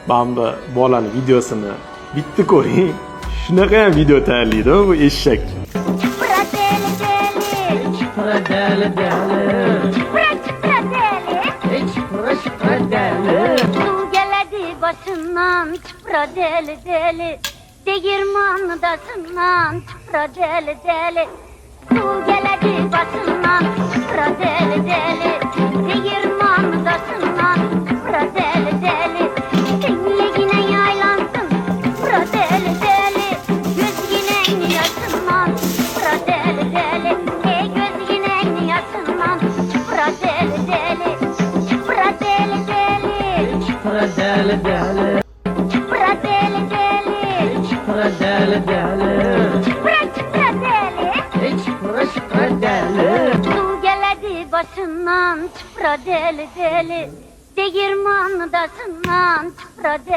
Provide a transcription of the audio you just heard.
Bamda bolani videosini bitti koying. Shunaqa ham video tayyorlaydi bu eshak. Su geledi başından çıpra deli deli. Değirmandasından çıpra deli deli. Su geledi başından çıpra deli deli. Değirmandasından çıpra deli deli. Senle yine yaylansın çıpra deli deli. Göz yine yaşından çıpra deli deli. Göz yine yaşından çıpra deli deli. Çıpra deli deli. Çıpra deli deli. Çıpra deli deli. Çıpra deli deli. Çıpra çıpra deli. Çıpra deli. Su geledi başından çıpra deli deli. Değirmandasından çıpra deli.